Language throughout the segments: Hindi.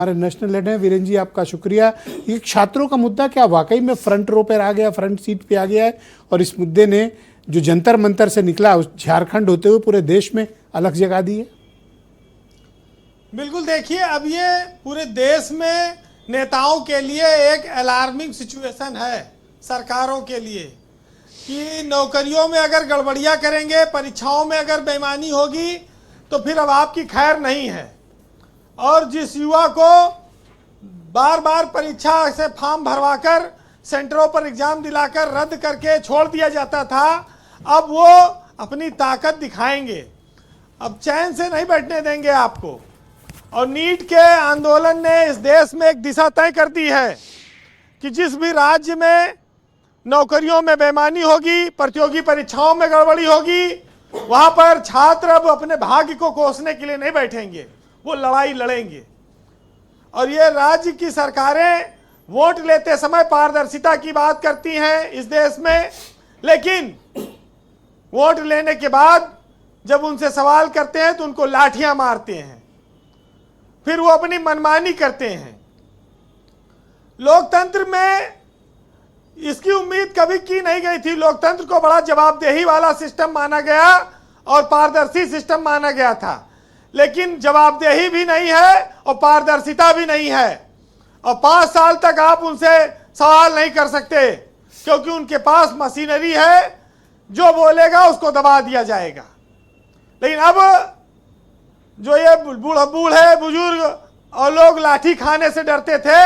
हमारे नेशनल लीडर हैं वीरेन जी, आपका शुक्रिया। ये छात्रों का मुद्दा क्या वाकई में फ्रंट रो पर आ गया, फ्रंट सीट पे आ गया है और इस मुद्दे ने जो जंतर मंतर से निकला उस झारखंड होते हुए पूरे देश में अलग जगह दी है? बिल्कुल, देखिए अब ये पूरे देश में नेताओं के लिए एक अलार्मिंग सिचुएशन है, सरकारों के लिए, कि नौकरियों में अगर गड़बड़ियां करेंगे, परीक्षाओं में अगर बेईमानी होगी तो फिर अब आपकी खैर नहीं है। और जिस युवा को बार बार परीक्षा से फॉर्म भरवाकर सेंटरों पर एग्जाम दिलाकर रद्द करके छोड़ दिया जाता था, अब वो अपनी ताकत दिखाएंगे, अब चैन से नहीं बैठने देंगे आपको। और नीट के आंदोलन ने इस देश में एक दिशा तय कर दी है कि जिस भी राज्य में नौकरियों में बेईमानी होगी, प्रतियोगी परीक्षाओं में गड़बड़ी होगी, वहां पर छात्र अब अपने भाग्य को कोसने के लिए नहीं बैठेंगे, वो लड़ाई लड़ेंगे। और ये राज्य की सरकारें वोट लेते समय पारदर्शिता की बात करती हैं इस देश में, लेकिन वोट लेने के बाद जब उनसे सवाल करते हैं तो उनको लाठियां मारते हैं, फिर वो अपनी मनमानी करते हैं। लोकतंत्र में इसकी उम्मीद कभी की नहीं गई थी। लोकतंत्र को बड़ा जवाबदेही वाला सिस्टम माना गया और पारदर्शी सिस्टम माना गया था, लेकिन जवाबदेही भी नहीं है और पारदर्शिता भी नहीं है। और 5 साल तक आप उनसे सवाल नहीं कर सकते क्योंकि उनके पास मशीनरी है, जो बोलेगा उसको दबा दिया जाएगा। लेकिन अब जो ये बूढ़े बुजुर्ग और लोग लाठी खाने से डरते थे,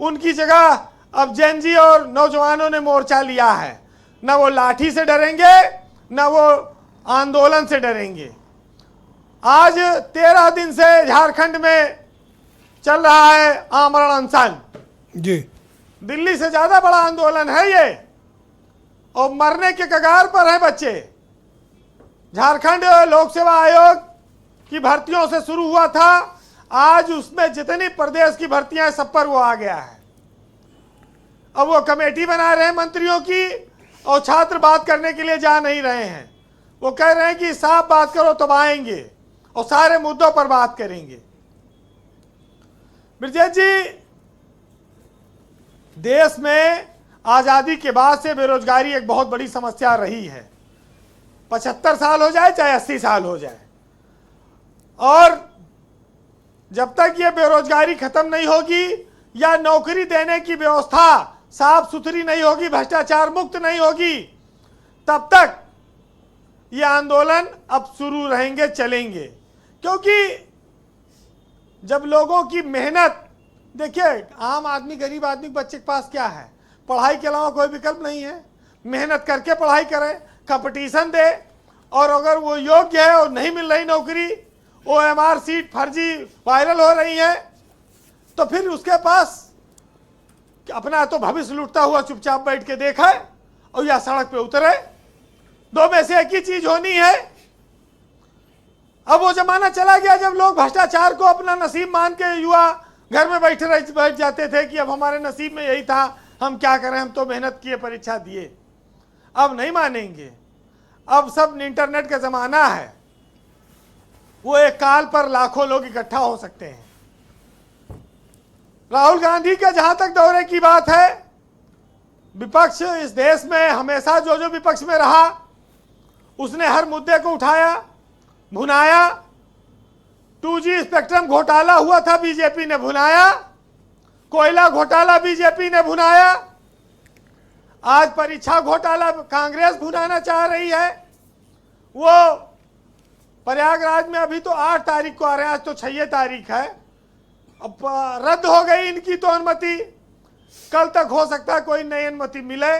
उनकी जगह अब जेनजी और नौजवानों ने मोर्चा लिया है। न वो लाठी से डरेंगे, न वो आंदोलन से डरेंगे। आज 13 दिन से झारखंड में चल रहा है आमरण अनशन जी। दिल्ली से ज्यादा बड़ा आंदोलन है ये, और मरने के कगार पर है बच्चे। झारखंड लोक सेवा आयोग की भर्तियों से शुरू हुआ था, आज उसमें जितनी प्रदेश की भर्तियां सब पर वो आ गया है। अब वो कमेटी बना रहे हैं मंत्रियों की, और छात्र बात करने के लिए जा नहीं रहे हैं। वो कह रहे हैं कि साफ बात करो तब आएंगे और सारे मुद्दों पर बात करेंगे। ब्रजेश जी, देश में आजादी के बाद से बेरोजगारी एक बहुत बड़ी समस्या रही है। 75 साल हो जाए चाहे 80 साल हो जाए, और जब तक ये बेरोजगारी खत्म नहीं होगी या नौकरी देने की व्यवस्था साफ सुथरी नहीं होगी, भ्रष्टाचार मुक्त नहीं होगी, तब तक ये आंदोलन अब शुरू रहेंगे, चलेंगे। क्योंकि जब लोगों की मेहनत, देखिए आम आदमी, गरीब आदमी, बच्चे के पास क्या है? पढ़ाई के अलावा कोई विकल्प नहीं है। मेहनत करके पढ़ाई करे, कंपटीशन दे, और अगर वो योग्य है और नहीं मिल रही नौकरी, OMR सीट फर्जी वायरल हो रही है, तो फिर उसके पास अपना तो भविष्य लूटता हुआ चुपचाप बैठ के देखा है और या सड़क पे उतरे। दो में से एक ही चीज होनी है। अब वो जमाना चला गया जब लोग भ्रष्टाचार को अपना नसीब मान के युवा घर में बैठ जाते थे कि अब हमारे नसीब में यही था, हम क्या करें, हम तो मेहनत किए, परीक्षा दिए। अब नहीं मानेंगे। अब सब इंटरनेट का जमाना है, वो एक काल पर लाखों लोग इकट्ठा हो सकते हैं। राहुल गांधी का जहां तक दौरे की बात है, विपक्ष इस देश में हमेशा जो जो विपक्ष में रहा, उसने हर मुद्दे को उठाया, भुनाया। 2G स्पेक्ट्रम घोटाला हुआ था, बीजेपी ने भुनाया। कोयला घोटाला बीजेपी ने भुनाया। आज परीक्षा घोटाला कांग्रेस भुनाना चाह रही है। वो प्रयागराज में अभी तो 8 तारीख को आ रहे हैं, आज तो 6 तारीख है। अब रद्द हो गई इनकी तो अनुमति, कल तक हो सकता है कोई नई अनुमति मिले,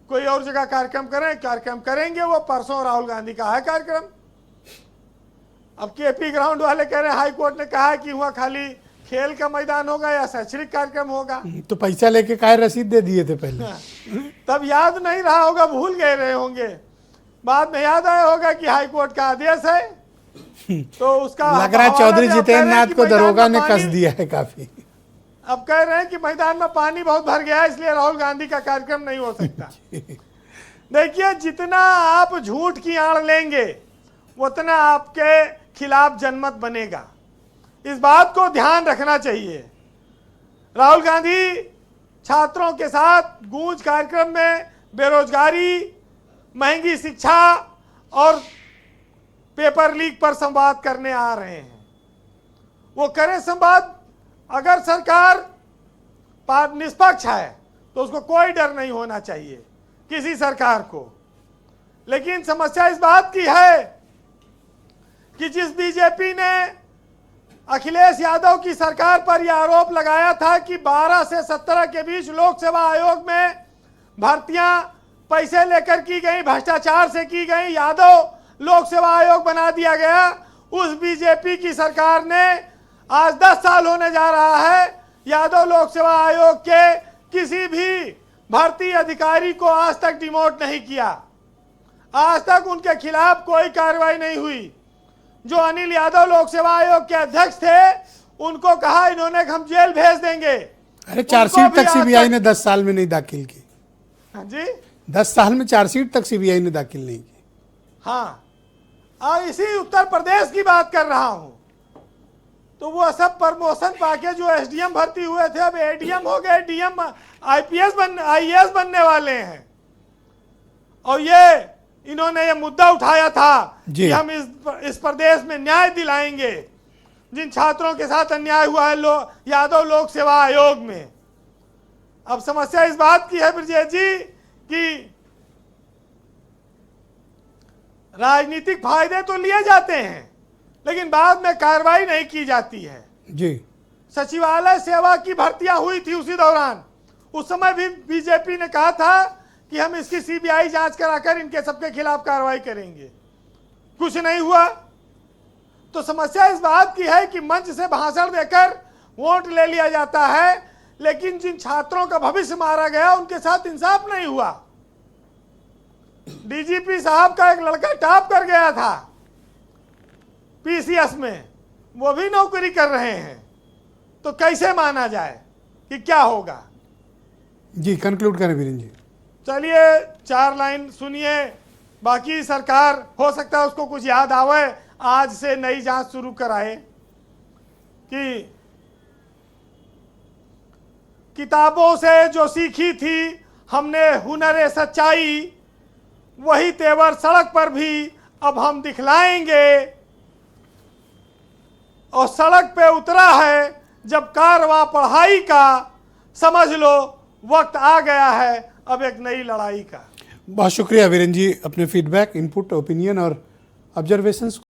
कोई और जगह कार्यक्रम करें, कार्यक्रम करेंगे। वो परसों राहुल गांधी का है कार्यक्रम। अब KP ग्राउंड वाले कह रहे हैं, हाई कोर्ट ने कहा है कि वहां खाली खेल का मैदान होगा या शैक्षणिक कार्यक्रम होगा। तो पैसा लेके काय रसीद दे दिए थे पहले? तब याद नहीं रहा होगा, भूल गए रहे होंगे, बाद में याद आया होगा कि हाई कोर्ट का आदेश है। तो उसका लग रहा है चौधरी जितेंद्र नाथ को दरोगा ने कस दिया है काफी। अब कह रहे हैं कि मैदान में पानी बहुत भर गया है, इसलिए राहुल गांधी का कार्यक्रम नहीं हो सकता। देखिए, जितना आप झूठ की आड़ लेंगे उतना आपके खिलाफ जनमत बनेगा। इस बात को ध्यान रखना चाहिए। राहुल गांधी छात्रों के साथ गूंज कार्यक्रम में बेरोजगारी, महंगी शिक्षा और पेपर लीक पर संवाद करने आ रहे हैं। वो करें संवाद, अगर सरकार निष्पक्ष है तो उसको कोई डर नहीं होना चाहिए किसी सरकार को। लेकिन समस्या इस बात की है कि जिस बीजेपी ने अखिलेश यादव की सरकार पर यह आरोप लगाया था कि 12 से 17 के बीच लोक सेवा आयोग में भर्तियां पैसे लेकर की गई, भ्रष्टाचार से की गई, यादव लोक सेवा आयोग बना दिया गया, उस बीजेपी की सरकार ने आज 10 साल होने जा रहा है, यादव लोक सेवा आयोग के किसी भी भर्ती अधिकारी को आज तक डिमोट नहीं किया। आज तक उनके खिलाफ कोई कार्रवाई नहीं हुई। जो अनिल यादव लोक सेवा आयोग के अध्यक्ष थे, उनको कहा इन्होंने हम जेल भेज देंगे। अरे चार्जशीट तक सीबीआई ने 10 साल में नहीं दाखिल की। हाँ जी, 10 साल में चार्जशीट तक सीबीआई ने दाखिल नहीं की। हाँ, और इसी उत्तर प्रदेश की बात कर रहा हूं। तो वो सब प्रमोशन पाके जो एसडीएम भर्ती हुए थे, अब एडीएम हो गए, डीएम, आईएएस बनने वाले हैं। और ये इन्होंने ये मुद्दा उठाया था कि हम इस प्रदेश में न्याय दिलाएंगे जिन छात्रों के साथ अन्याय हुआ है यादव लोक सेवा आयोग में। अब समस्या इस बात की है ब्रजेश जी कि राजनीतिक फायदे तो लिए जाते हैं लेकिन बाद में कार्रवाई नहीं की जाती है जी। सचिवालय सेवा की भर्तियां हुई थी उसी दौरान, उस समय भी बीजेपी ने कहा था कि हम इसकी सीबीआई जांच कराकर इनके सबके खिलाफ कार्रवाई करेंगे, कुछ नहीं हुआ। तो समस्या इस बात की है कि मंच से भाषण देकर वोट ले लिया जाता है, लेकिन जिन छात्रों का भविष्य मारा गया उनके साथ इंसाफ नहीं हुआ। डीजीपी साहब का एक लड़का टॉप कर गया था पीसीएस में, वो भी नौकरी कर रहे हैं। तो कैसे माना जाए कि क्या होगा? जी कंक्लूड करें वीरेंद्र जी। चलिए 4 लाइन सुनिए, बाकी सरकार हो सकता है उसको कुछ याद आवे, आज से नई जांच शुरू कराए कि किताबों से जो सीखी थी हमने हुनर सच्चाई, वही तेवर सड़क पर भी अब हम दिखलाएंगे। और सड़क पे उतरा है जब कारवां पढ़ाई का, समझ लो वक्त आ गया है अब एक नई लड़ाई का। बहुत शुक्रिया वीरेंद्र जी अपने फीडबैक, इनपुट, ओपिनियन और ऑब्जर्वेशंस